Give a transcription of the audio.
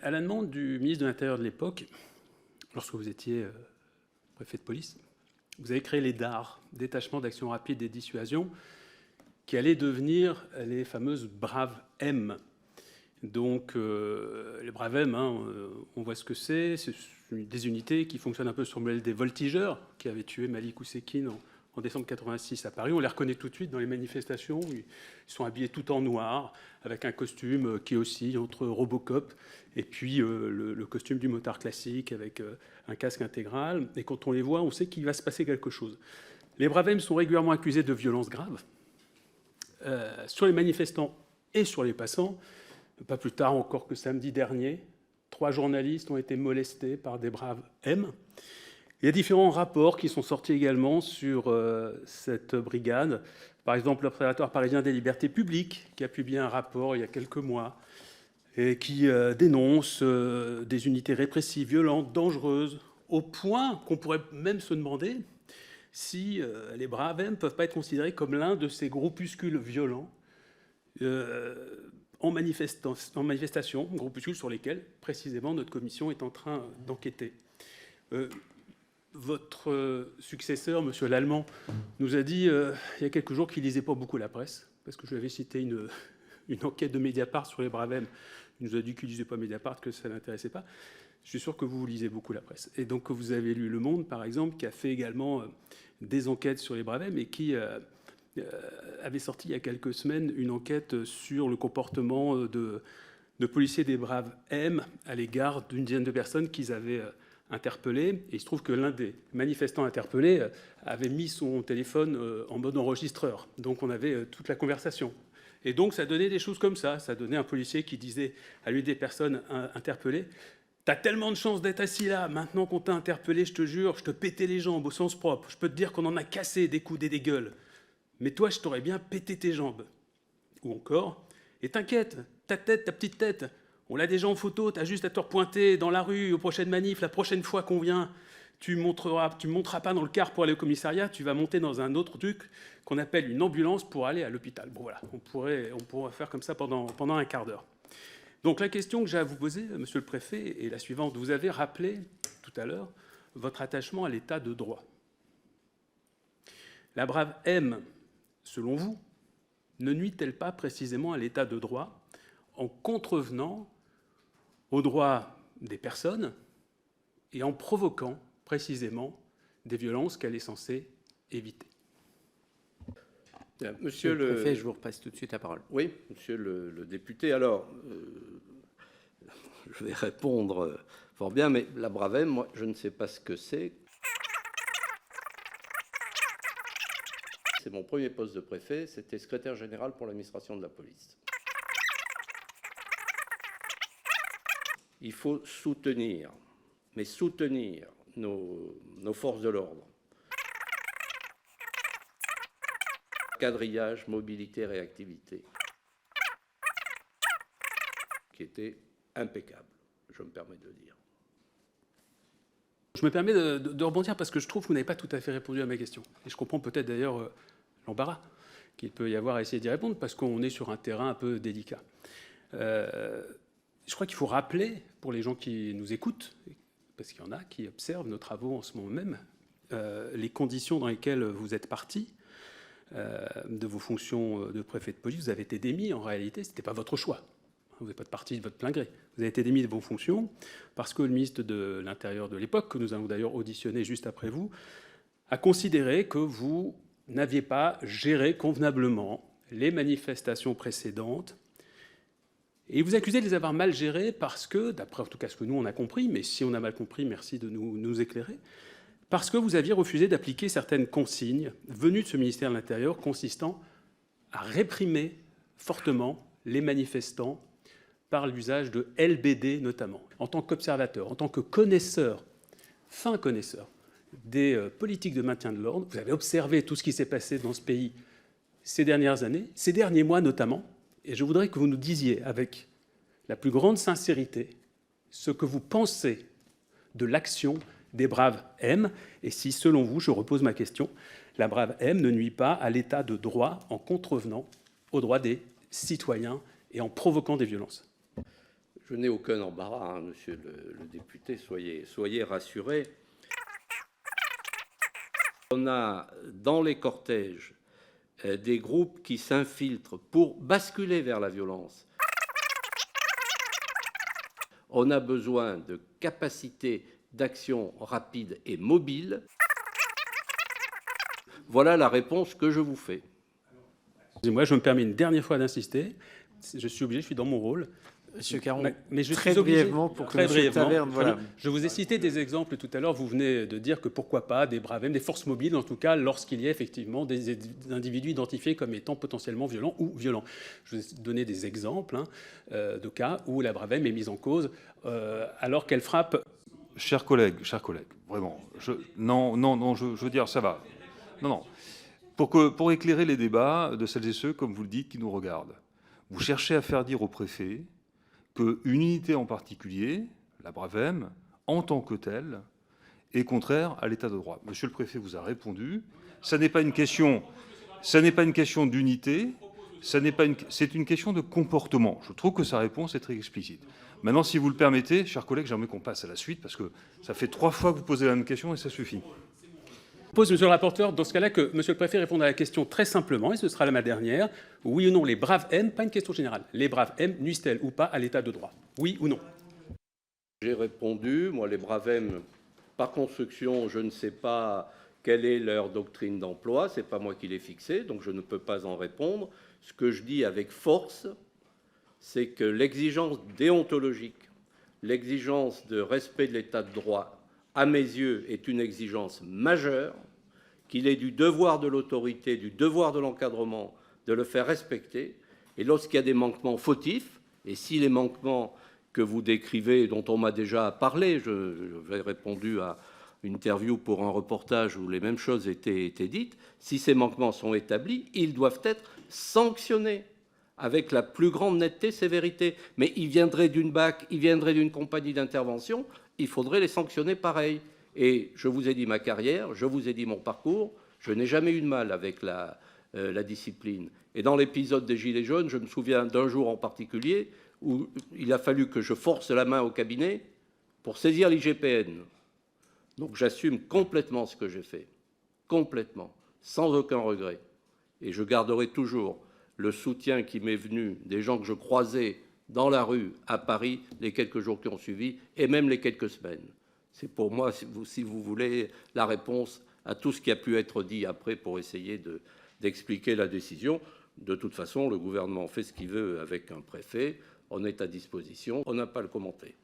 À la demande du ministre de l'Intérieur de l'époque, lorsque vous étiez préfet de police, vous avez créé les DAR, Détachements d'Action Rapide et Dissuasion, qui allaient devenir les fameuses Braves M. Donc, les Braves M, on voit ce que c'est. C'est des unités qui fonctionnent un peu sur le modèle des voltigeurs, qui avaient tué Malik Oussekine en décembre 86 à Paris. On les reconnaît tout de suite dans les manifestations. Ils sont habillés tout en noir, avec un costume qui oscille entre Robocop et puis le costume du motard classique, avec un casque intégral. Et quand on les voit, on sait qu'il va se passer quelque chose. Les Braves M sont régulièrement accusés de violences graves sur les manifestants et sur les passants. Pas plus tard encore que samedi dernier, 3 journalistes ont été molestés par des Braves M. Il y a différents rapports qui sont sortis également sur cette brigade. Par exemple, l'Observatoire parisien des libertés publiques, qui a publié un rapport il y a quelques mois et qui dénonce des unités répressives, violentes, dangereuses, au point qu'on pourrait même se demander si les Braves M ne peuvent pas être considérés comme l'un de ces groupuscules violents en manifestation, groupuscules sur lesquels, précisément, notre commission est en train d'enquêter. Votre successeur, M. Lallemand, nous a dit il y a quelques jours qu'il ne lisait pas beaucoup la presse, parce que je lui avais cité une enquête de Mediapart sur les Braves M. Il nous a dit qu'il ne lisait pas Mediapart, que ça ne l'intéressait pas. Je suis sûr que vous lisez beaucoup la presse. Et donc, vous avez lu Le Monde, par exemple, qui a fait également des enquêtes sur les Braves M et qui avait sorti il y a quelques semaines une enquête sur le comportement de policiers des Braves M à l'égard d'une dizaine de personnes qu'ils avaient interpellées. Et il se trouve que l'un des manifestants interpellés avait mis son téléphone en mode enregistreur. Donc on avait toute la conversation. Et donc ça donnait des choses comme ça. Ça donnait un policier qui disait à l'une des personnes interpellées: t'as tellement de chance d'être assis là, maintenant qu'on t'a interpellé, je te jure, je te pétais les jambes au sens propre. Je peux te dire qu'on en a cassé des coudes et des gueules. Mais toi, je t'aurais bien pété tes jambes. Ou encore, et t'inquiète, ta tête, ta petite tête, on l'a déjà en photo, t'as juste à te repointer dans la rue aux prochaines manifs, la prochaine fois qu'on vient, tu monteras pas dans le car pour aller au commissariat, tu vas monter dans un autre truc qu'on appelle une ambulance pour aller à l'hôpital. Bon voilà, on pourrait faire comme ça pendant un quart d'heure. Donc la question que j'ai à vous poser, monsieur le préfet, est la suivante. Vous avez rappelé tout à l'heure votre attachement à l'état de droit. La Brave M, selon vous, ne nuit-elle pas précisément à l'état de droit en contrevenant aux droits des personnes et en provoquant précisément des violences qu'elle est censée éviter? Monsieur le préfet, je vous repasse tout de suite la parole. Oui, monsieur le député. Alors, je vais répondre fort bien, mais la Brave M, moi, je ne sais pas ce que c'est. C'est mon premier poste de préfet, c'était secrétaire général pour l'administration de la police. Il faut soutenir, mais soutenir nos forces de l'ordre. Quadrillage, mobilité, réactivité, qui était impeccable, je me permets de le dire. Je me permets de rebondir parce que je trouve que vous n'avez pas tout à fait répondu à ma question. Et je comprends peut-être d'ailleurs l'embarras qu'il peut y avoir à essayer d'y répondre parce qu'on est sur un terrain un peu délicat. Je crois qu'il faut rappeler, pour les gens qui nous écoutent, parce qu'il y en a qui observent nos travaux en ce moment même, les conditions dans lesquelles vous êtes parti de vos fonctions de préfet de police. Vous avez été démis, en réalité, ce n'était pas votre choix. Vous n'êtes pas parti de votre plein gré. Vous avez été démis de vos fonctions parce que le ministre de l'Intérieur de l'époque, que nous allons d'ailleurs auditionner juste après vous, a considéré que vous n'aviez pas géré convenablement les manifestations précédentes. Et vous accusez de les avoir mal gérées parce que, d'après en tout cas ce que nous on a compris, mais si on a mal compris, merci de nous éclairer, parce que vous aviez refusé d'appliquer certaines consignes venues de ce ministère de l'Intérieur consistant à réprimer fortement les manifestants par l'usage de LBD notamment. En tant qu'observateur, en tant que connaisseur, fin connaisseur des politiques de maintien de l'ordre, vous avez observé tout ce qui s'est passé dans ce pays ces dernières années, ces derniers mois notamment, et je voudrais que vous nous disiez avec la plus grande sincérité ce que vous pensez de l'action des Braves M, et si, selon vous, je repose ma question, la Brave M ne nuit pas à l'état de droit en contrevenant aux droits des citoyens et en provoquant des violences. Je n'ai aucun embarras, hein, monsieur le député, soyez rassuré. On a dans les cortèges des groupes qui s'infiltrent pour basculer vers la violence. On a besoin de capacités d'action rapides et mobiles. Voilà la réponse que je vous fais. Excusez-moi, je me permets une dernière fois d'insister. Je suis obligé, je suis dans mon rôle. Monsieur Caron, mais je très suis obligé, brièvement, pour que très monsieur brièvement, Taverne, voilà. Je vous ai cité des exemples tout à l'heure. Vous venez de dire que pourquoi pas des Bravem, des forces mobiles, en tout cas, lorsqu'il y a effectivement des individus identifiés comme étant potentiellement violents ou violents. Je vous ai donné des exemples de cas où la Bravem est mise en cause alors qu'elle frappe. Chers collègues, vraiment, je veux dire, ça va. Non. Pour éclairer les débats de celles et ceux, comme vous le dites, qui nous regardent, vous cherchez à faire dire au préfet qu'une unité en particulier, la Bravem, en tant que telle, est contraire à l'état de droit. Monsieur le préfet vous a répondu. Ça n'est pas une question d'unité, c'est une question de comportement. Je trouve que sa réponse est très explicite. Maintenant, si vous le permettez, chers collègues, j'aimerais qu'on passe à la suite, parce que ça fait 3 fois que vous posez la même question et ça suffit. Je pose, monsieur le rapporteur, dans ce cas-là, que monsieur le préfet réponde à la question très simplement, et ce sera ma dernière. Oui ou non, les Bravem, pas une question générale, les Bravem nuisent-elles ou pas à l'état de droit? Oui ou non? J'ai répondu, moi les Bravem, par construction, je ne sais pas quelle est leur doctrine d'emploi, ce n'est pas moi qui l'ai fixée, donc je ne peux pas en répondre. Ce que je dis avec force, c'est que l'exigence déontologique, l'exigence de respect de l'état de droit, à mes yeux, est une exigence majeure, qu'il est du devoir de l'autorité, du devoir de l'encadrement de le faire respecter. Et lorsqu'il y a des manquements fautifs, et si les manquements que vous décrivez, dont on m'a déjà parlé, j'avais répondu à une interview pour un reportage où les mêmes choses étaient dites, si ces manquements sont établis, ils doivent être sanctionnés avec la plus grande netteté, sévérité. Mais ils viendraient d'une BAC, ils viendraient d'une compagnie d'intervention, il faudrait les sanctionner pareil. Et je vous ai dit ma carrière, je vous ai dit mon parcours, je n'ai jamais eu de mal avec la discipline. Et dans l'épisode des Gilets jaunes, je me souviens d'un jour en particulier où il a fallu que je force la main au cabinet pour saisir l'IGPN. Donc j'assume complètement ce que j'ai fait, complètement, sans aucun regret. Et je garderai toujours le soutien qui m'est venu des gens que je croisais dans la rue à Paris les quelques jours qui ont suivi, et même les quelques semaines. C'est pour moi, si vous voulez, la réponse à tout ce qui a pu être dit après pour essayer d'expliquer la décision. De toute façon, le gouvernement fait ce qu'il veut avec un préfet, on est à disposition, on n'a pas à le commenter.